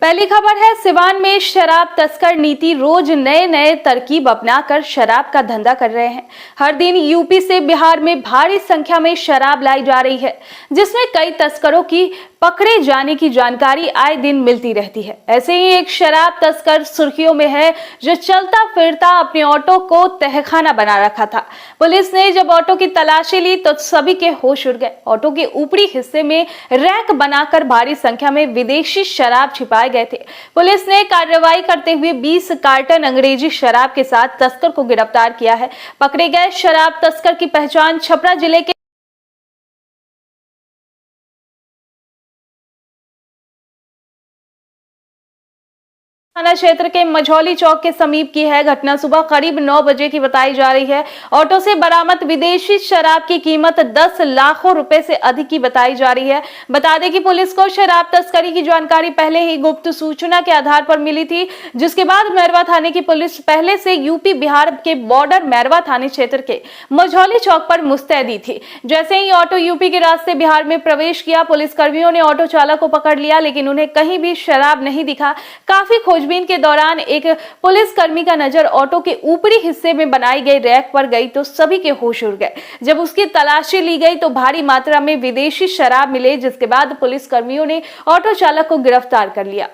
पहली खबर है, सिवान में शराब तस्कर नीति रोज नए नए तरकीब अपनाकर शराब का धंधा कर रहे हैं। हर दिन यूपी से बिहार में भारी संख्या में शराब लाई जा रही है, जिसमें कई तस्करों की पकड़े जाने की जानकारी आए दिन मिलती रहती है। ऐसे ही एक शराब तस्कर सुर्खियों में है, जो चलता फिरता अपने ऑटो को तहखाना बना रखा था। पुलिस ने जब ऑटो की तलाशी ली तो सभी के होश उड़ गए। ऑटो के ऊपरी हिस्से में रैक बनाकर भारी संख्या में विदेशी शराब छिपाए गए थे। पुलिस ने कार्रवाई करते हुए 20 कार्टन अंग्रेजी शराब के साथ तस्कर को गिरफ्तार किया है। पकड़े गए शराब तस्कर की पहचान छपरा जिले के थाना क्षेत्र के मझौली चौक के समीप की है। घटना सुबह करीब 9 बजे की बताई जा रही है। ऑटो से बरामद विदेशी शराब की कीमत 10 लाखों रुपए से अधिक की बताई जा रही है। बता दें कि पुलिस को शराब तस्करी की जानकारी पहले ही गुप्त सूचना के आधार पर मिली थी, जिसके बाद मैरवा थाने की पुलिस पहले से यूपी बिहार के बॉर्डर मैरवा थाने क्षेत्र के मझौली चौक पर मुस्तैदी थी। जैसे ही ऑटो यूपी के रास्ते बिहार में प्रवेश किया, पुलिस कर्मियों ने ऑटो चालक को पकड़ लिया, लेकिन उन्हें कहीं भी शराब नहीं दिखा। काफी खोजबीन के दौरान एक पुलिसकर्मी का नजर ऑटो के ऊपरी हिस्से में बनाई गई रैक पर गई तो सभी के होश उड़ गए। जब उसकी तलाशी ली गई तो भारी मात्रा में विदेशी शराब मिले, जिसके बाद पुलिसकर्मियों ने ऑटो चालक को गिरफ्तार कर लिया।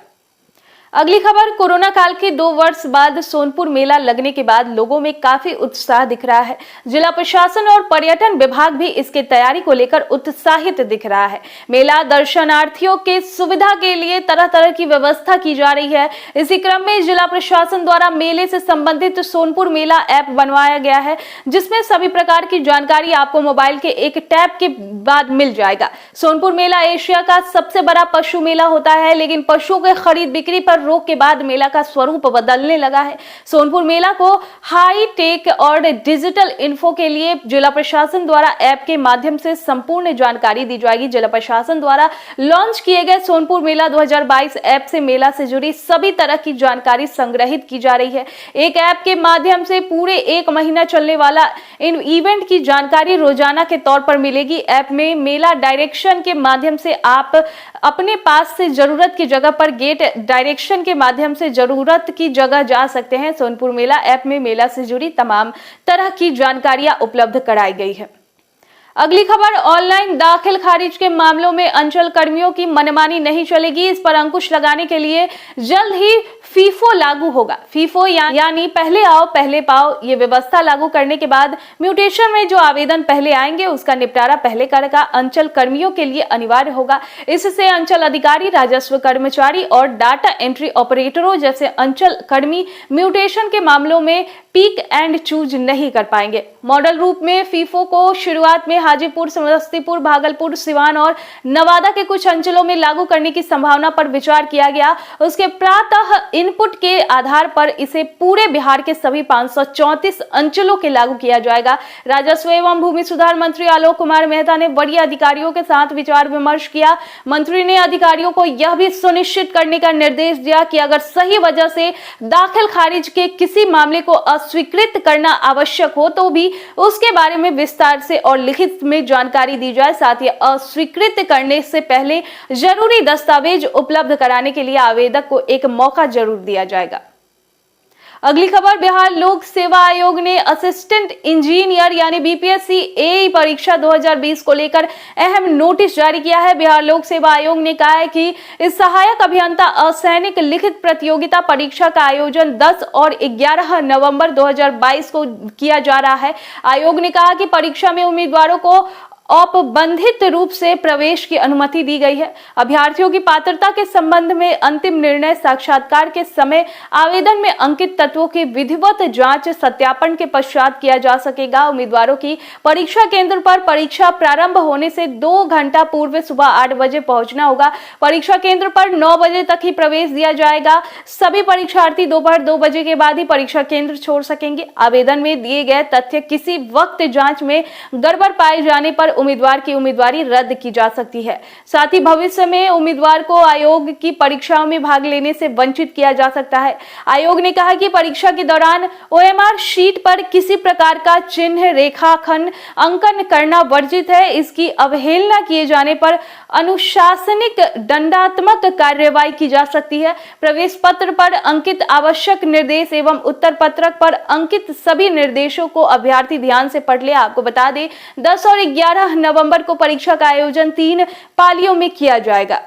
अगली खबर, कोरोना काल के 2 वर्ष बाद सोनपुर मेला लगने के बाद लोगों में काफी उत्साह दिख रहा है। जिला प्रशासन और पर्यटन विभाग भी इसके तैयारी को लेकर उत्साहित दिख रहा है। मेला दर्शनार्थियों के सुविधा के लिए तरह तरह की व्यवस्था की जा रही है। इसी क्रम में जिला प्रशासन द्वारा मेले से संबंधित सोनपुर मेला ऐप बनवाया गया है, जिसमें सभी प्रकार की जानकारी आपको मोबाइल के एक टैब के बाद मिल जाएगा। सोनपुर मेला एशिया का सबसे बड़ा पशु मेला होता है, लेकिन पशुओं के खरीद बिक्री पर रोक के बाद मेला का स्वरूप बदलने लगा है। सोनपुर मेला को हाई टेक और डिजिटल इन्फो के लिए जिला प्रशासन द्वारा ऐप के माध्यम से संपूर्ण जानकारी दी जाएगी। जिला प्रशासन द्वारा लॉन्च किए गए सोनपुर मेला 2022 ऐप से मेला से जुड़ी सभी तरह की जानकारी संग्रहित की जा रही है। एक ऐप के माध्यम से पूरे 1 महीना चलने वाला इन इवेंट की जानकारी रोजाना के तौर पर मिलेगी। ऐप में मेला डायरेक्शन के माध्यम से आप अपने पास से जरूरत की जगह पर गेट डायरेक्शन के माध्यम से जरूरत की जगह जा सकते हैं। सोनपुर मेला ऐप में मेला से जुड़ी तमाम तरह की जानकारियां उपलब्ध कराई गई है। अगली खबर, ऑनलाइन दाखिल खारिज के मामलों में अंचल कर्मियों की मनमानी नहीं चलेगी। इस पर अंकुश लगाने के लिए जल्द ही फीफो लागू होगा। फीफो यानी पहले आओ पहले पाओ, ये व्यवस्था लागू करने के बाद म्यूटेशन में जो आवेदन पहले आएंगे उसका निपटारा पहले करेगा अंचल कर्मियों के लिए अनिवार्य होगा। इससे अंचल अधिकारी, राजस्व कर्मचारी और डाटा एंट्री ऑपरेटरों जैसे अंचल कर्मी म्यूटेशन के मामलों में पिक एंड चूज नहीं कर पाएंगे। मॉडल रूप में फीफो को शुरुआत में हाजीपुर, समस्तीपुर, भागलपुर, सिवान और नवादा के कुछ अंचलों में लागू करने की संभावना पर विचार किया गया। उसके प्रातः इनपुट के आधार पर इसे पूरे बिहार के सभी 534 अंचलों के लागू किया जाएगा। राजस्व एवं भूमि सुधार मंत्री आलोक कुमार मेहता ने वरीय अधिकारियों के साथ विचार विमर्श किया। मंत्री ने अधिकारियों को यह भी सुनिश्चित करने का निर्देश दिया कि अगर सही वजह से दाखिल खारिज के किसी मामले को अस्वीकृत करना आवश्यक हो तो भी उसके बारे में विस्तार से और लिखित में जानकारी दी जाए। साथ ही अस्वीकृत करने से पहले जरूरी दस्तावेज उपलब्ध कराने के लिए आवेदक को एक मौका जरूर दिया जाएगा। अगली खबर, बिहार लोक सेवा आयोग ने असिस्टेंट इंजीनियर यानी बीपीएससी ए परीक्षा 2020 को लेकर अहम नोटिस जारी किया है। बिहार लोक सेवा आयोग ने कहा है कि इस सहायक अभियंता असैनिक लिखित प्रतियोगिता परीक्षा का आयोजन 10 और 11 नवंबर 2022 को किया जा रहा है। आयोग ने कहा कि परीक्षा में उम्मीदवारों को औपबंधित रूप से प्रवेश की अनुमति दी गई है। अभ्यर्थियों की पात्रता के संबंध में अंतिम निर्णय साक्षात्कार के समय आवेदन में अंकित तत्वों की विधिवत जांच सत्यापन के पश्चात किया जा सकेगा। उम्मीदवारों की परीक्षा केंद्र पर परीक्षा प्रारंभ होने से 2 घंटा पूर्व सुबह 8 बजे पहुंचना होगा। परीक्षा केंद्र पर 9 बजे तक ही प्रवेश दिया जाएगा। सभी परीक्षार्थी दोपहर 2 बजे के बाद ही परीक्षा केंद्र छोड़ सकेंगे। आवेदन में दिए गए तथ्य किसी वक्त जांच में गड़बड़ पाए जाने पर उम्मीदवार की उम्मीदवारी रद्द की जा सकती है। साथ ही भविष्य में उम्मीदवार को आयोग की परीक्षाओं में भाग लेने से वंचित किया जा सकता है। आयोग ने कहा कि परीक्षा के दौरान OMR शीट पर किसी प्रकार का चिन्ह, रेखाखंड, अंकन करना वर्जित है। इसकी अवहेलना किए जाने पर अनुशासनिक दंडात्मक कार्यवाही की जा सकती है। प्रवेश पत्र पर अंकित आवश्यक निर्देश एवं उत्तर पत्रक पर अंकित सभी निर्देशों को अभ्यर्थी ध्यान से पढ़ ले। आपको बता दें 10 और 11 नवंबर को परीक्षा का आयोजन 3 पालियों में किया जाएगा।